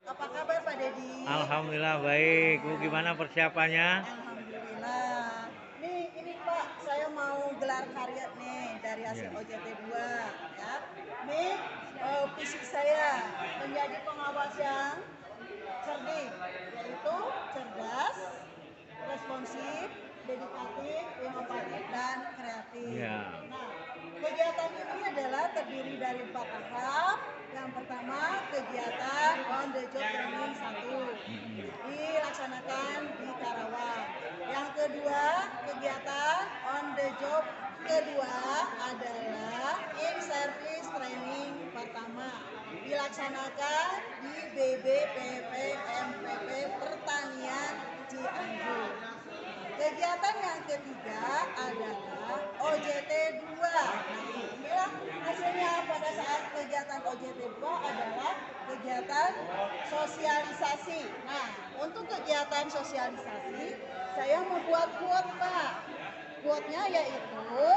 Apa kabar Pak Dedi? Alhamdulillah baik. Bu, gimana persiapannya? Alhamdulillah. Ini Pak, saya mau gelar karya nih dari hasil Iya. OJT 2 ya. Nih visi saya menjadi pengawas yang cerdik, yaitu cerdas, responsif, dedikatif, inovatif, dan kreatif. Iya. Nah, kegiatan ini adalah terdiri dari 4 tahap. Yang pertama, kegiatan on the job training 1 Mm-mm. dilaksanakan di Karawang. Yang kedua, kegiatan on the job kedua adalah in service training pertama dilaksanakan di BBPP MPP Pertanian Cianjur. Kegiatan yang ketiga adalah OJT 2. Nah, inilah hasilnya pada saat kegiatan OJT 2 adalah kegiatan sosialisasi. Nah, untuk kegiatan sosialisasi, saya membuat quote, Pak. Quote-nya yaitu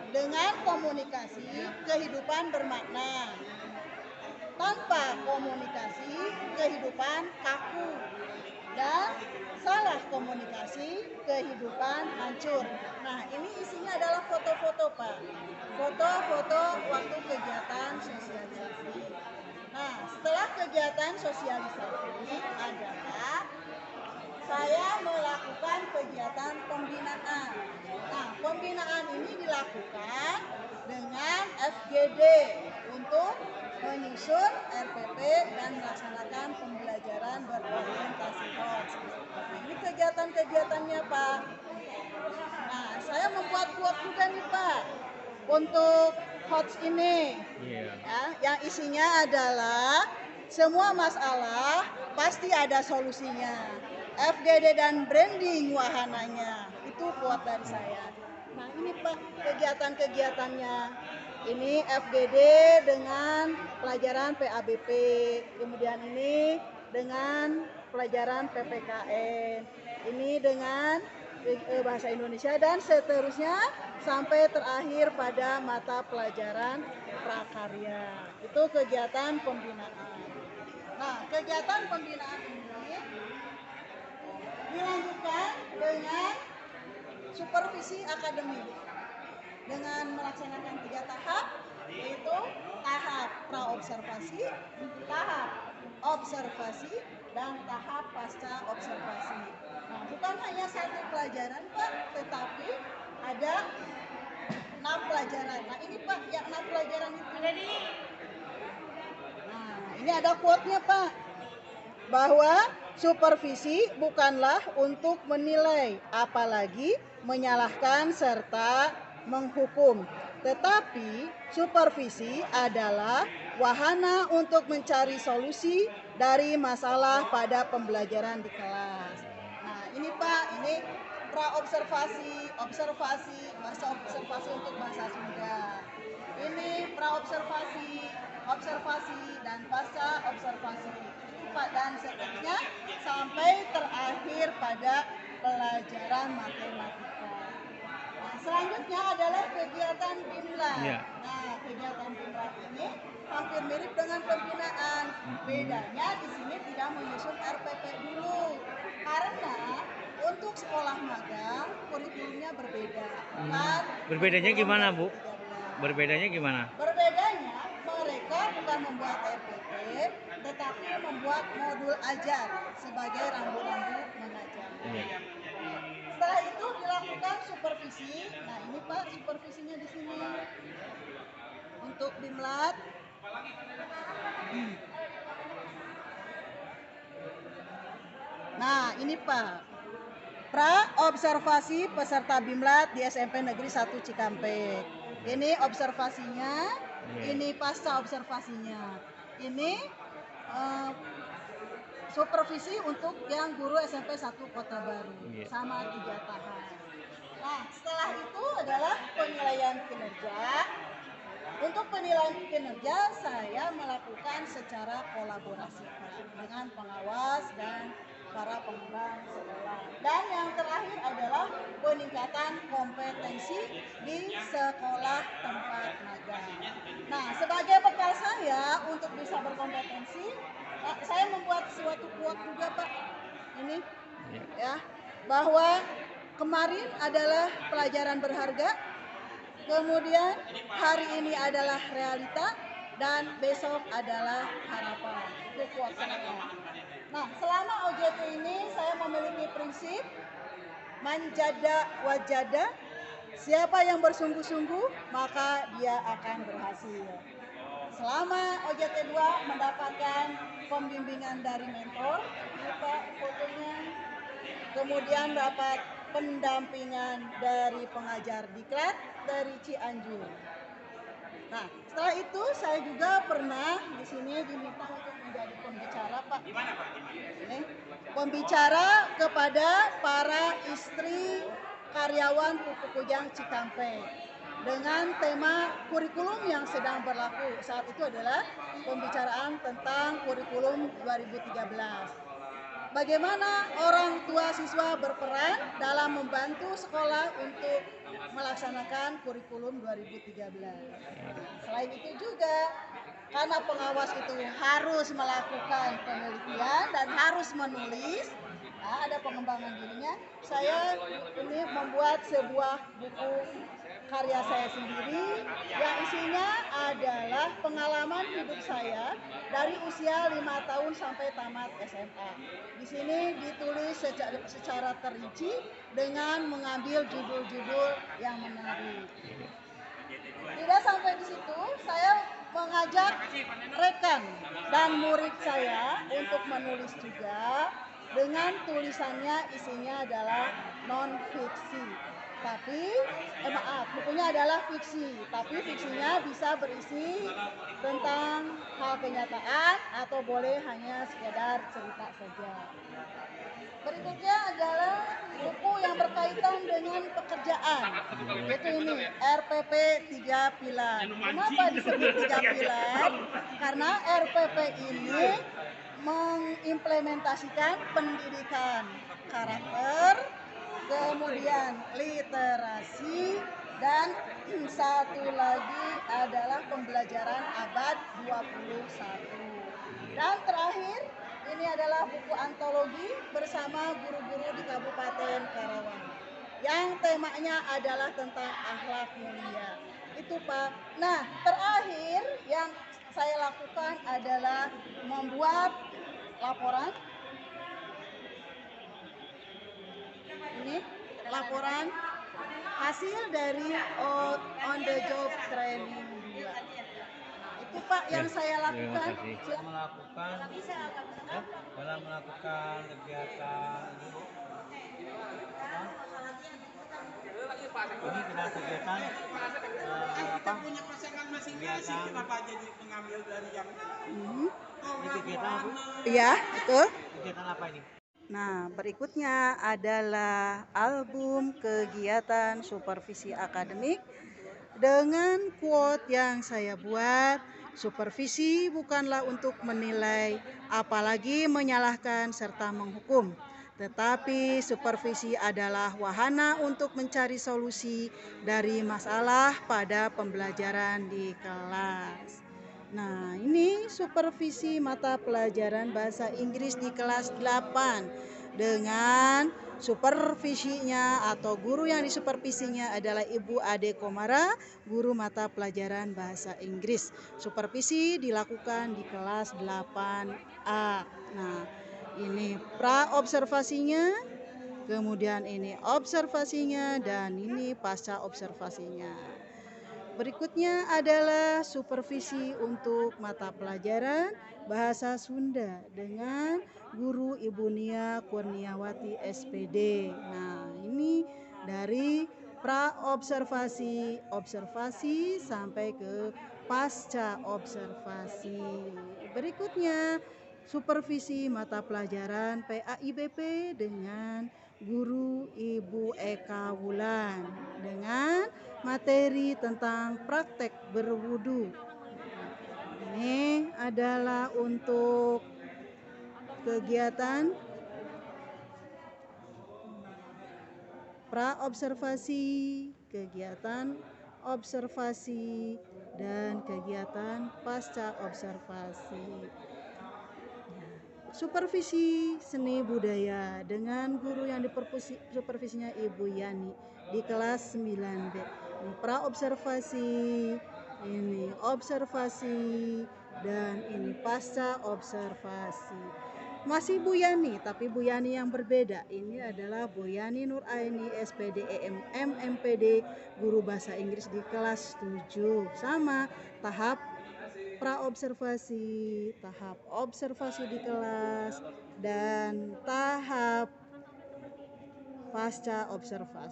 dengan komunikasi kehidupan bermakna. Tanpa komunikasi kehidupan kaku. Dan salah komunikasi kehidupan hancur. Nah, ini isinya adalah foto-foto, Pak. Foto-foto waktu kegiatan sosialisasi. Nah, setelah kegiatan sosialisasi adalah saya melakukan kegiatan pembinaan. Nah, pembinaan ini dilakukan dengan FGD untuk menyusun RPP dan melaksanakan pembelajaran berorientasi HOTS. Nah, ini kegiatan-kegiatannya, Pak. Nah, saya membuat quote juga nih, Pak, untuk HOTS ini. Iya. Ya, yang isinya adalah semua masalah pasti ada solusinya. FGD dan branding wahananya. Itu quote dari saya. Nah, ini Pak kegiatan-kegiatannya. Ini FGD dengan pelajaran PABP. Kemudian ini dengan pelajaran PPKN. Ini dengan bahasa Indonesia dan seterusnya sampai terakhir pada mata pelajaran prakarya. Itu kegiatan pembinaan. Nah, kegiatan pembinaan ini dilanjutkan dengan supervisi akademik dengan melaksanakan 3 tahap, yaitu tahap praobservasi, tahap observasi, dan tahap pasca observasi. Nah, bukan hanya satu pelajaran, Pak, tetapi ada 6 pelajaran. Nah, ini Pak, yang 6 pelajaran itu. Nah, ini ada quote-nya, Pak, bahwa supervisi bukanlah untuk menilai, apalagi menyalahkan serta menghukum. Tetapi supervisi adalah wahana untuk mencari solusi dari masalah pada pembelajaran di kelas. Nah, ini Pak, ini praobservasi, observasi, bahasa observasi untuk bahasa Sunda. Ini praobservasi, observasi, dan pasca observasi. Itu Pak, dan seterusnya sampai terakhir pada pelajaran matematika. Nah, selanjutnya adalah kegiatan BIMLAT. Iya. Nah, kegiatan BIMLAT ini hampir mirip dengan pembinaan. Bedanya di sini tidak menyusun RPP dulu. Karena untuk sekolah magang kurikulumnya berbeda. Kan? Berbedanya gimana, Bu? 2013. Berbedanya gimana? Berbedanya, mereka bukan membuat RPP, tetapi membuat modul ajar sebagai rambu-rambu mengajar. Iya. Setelah itu dilakukan supervisi. Nah, ini Pak supervisinya di sini untuk BIMLAT. Nah, ini Pak, pra observasi peserta BIMLAT di SMP Negeri 1 Cikampek. Ini observasinya, ini pasca observasinya. Ini supervisi untuk yang guru SMP 1 Kota Baru sama 3 tahap. Nah, setelah itu adalah penilaian kinerja. Untuk penilaian kinerja saya melakukan secara kolaborasi dengan pengawas dan para pengembang sekolah. Dan yang terakhir adalah peningkatan kompetensi di sekolah tempat magang. Nah, sebagai bekal saya untuk bisa berkompetensi, Saya membuat suatu quote juga Pak, ini Ya. ya, bahwa kemarin adalah pelajaran berharga, kemudian hari ini adalah realita, dan besok adalah harapan. Itu quote saya. Nah, selama OJT ini saya memiliki prinsip manjada wajada, siapa yang bersungguh-sungguh maka dia akan berhasil. Selama OJT 2 mendapatkan pembimbingan dari mentor, lupa fotonya, kemudian dapat pendampingan dari pengajar diklat dari Cianjur. Nah, setelah itu saya juga pernah di sini diminta untuk menjadi pembicara, Pak. Gimana, Pak? Ini pembicara kepada para istri karyawan Pupuk Kujang Cikampek dengan tema kurikulum yang sedang berlaku saat itu adalah pembicaraan tentang kurikulum 2013. Bagaimana orang tua siswa berperan dalam membantu sekolah untuk melaksanakan kurikulum 2013. Selain itu juga, karena pengawas itu harus melakukan penelitian dan harus menulis, ada pengembangan dirinya, saya ini membuat sebuah buku karya saya sendiri yang isinya adalah pengalaman hidup saya dari usia 5 tahun sampai tamat SMA. Di sini ditulis secara terinci dengan mengambil judul-judul yang menarik. Tidak sampai di situ, saya mengajak rekan dan murid saya untuk menulis juga dengan tulisannya isinya adalah non-fiksi. Tapi, bukunya adalah fiksi, tapi fiksinya bisa berisi tentang hal kenyataan atau boleh hanya sekedar cerita saja. Berikutnya adalah buku yang berkaitan dengan pekerjaan, yaitu ini RPP 3 Pilar. Kenapa disebut 3 pilar? Karena RPP ini mengimplementasikan pendidikan karakter, kemudian literasi, dan satu lagi adalah pembelajaran abad 21. Dan terakhir, ini adalah buku antologi bersama guru-guru di Kabupaten Karawang yang temanya adalah tentang akhlak mulia. Itu Pak. Nah, terakhir yang saya lakukan adalah membuat laporan. Ini laporan hasil dari on the job training 2. Itu Pak yang saya lakukan. Dalam melakukan kegiatan ini kita kegiatan kita punya pasangan masing-masing, kenapa jadi mengambil dari yang ini kegiatan apa? Iya, betul. Kegiatan apa ini? Nah, berikutnya adalah album kegiatan supervisi akademik dengan quote yang saya buat. Supervisi bukanlah untuk menilai, apalagi menyalahkan serta menghukum. Tetapi supervisi adalah wahana untuk mencari solusi dari masalah pada pembelajaran di kelas. Nah, ini supervisi mata pelajaran bahasa Inggris di kelas 8 dengan supervisinya atau guru yang disupervisinya adalah Ibu Ade Komara, guru mata pelajaran bahasa Inggris. Supervisi dilakukan di kelas 8A. Nah, ini pra-observasinya, kemudian ini observasinya, dan ini pasca observasinya. Berikutnya adalah supervisi untuk mata pelajaran bahasa Sunda dengan guru Ibu Nia Kurniawati SPD. Nah, ini dari pra-observasi, observasi sampai ke pasca observasi. Berikutnya supervisi mata pelajaran PAIBP dengan guru Ibu Eka Wulan dengan materi tentang praktek berwudu. Ini adalah untuk kegiatan pra-observasi, kegiatan observasi, dan kegiatan pasca observasi. supervisi seni budaya dengan guru yang supervisinya Ibu Yani di kelas 9B. Ini pra observasi, ini observasi, dan ini pasca observasi. Masih Bu Yani, tapi Bu Yani yang berbeda. Ini adalah Bu Yani Nuraini SPD MMPD guru bahasa Inggris di kelas 7. Sama tahap praobservasi, tahap observasi di kelas, dan tahap pasca observasi.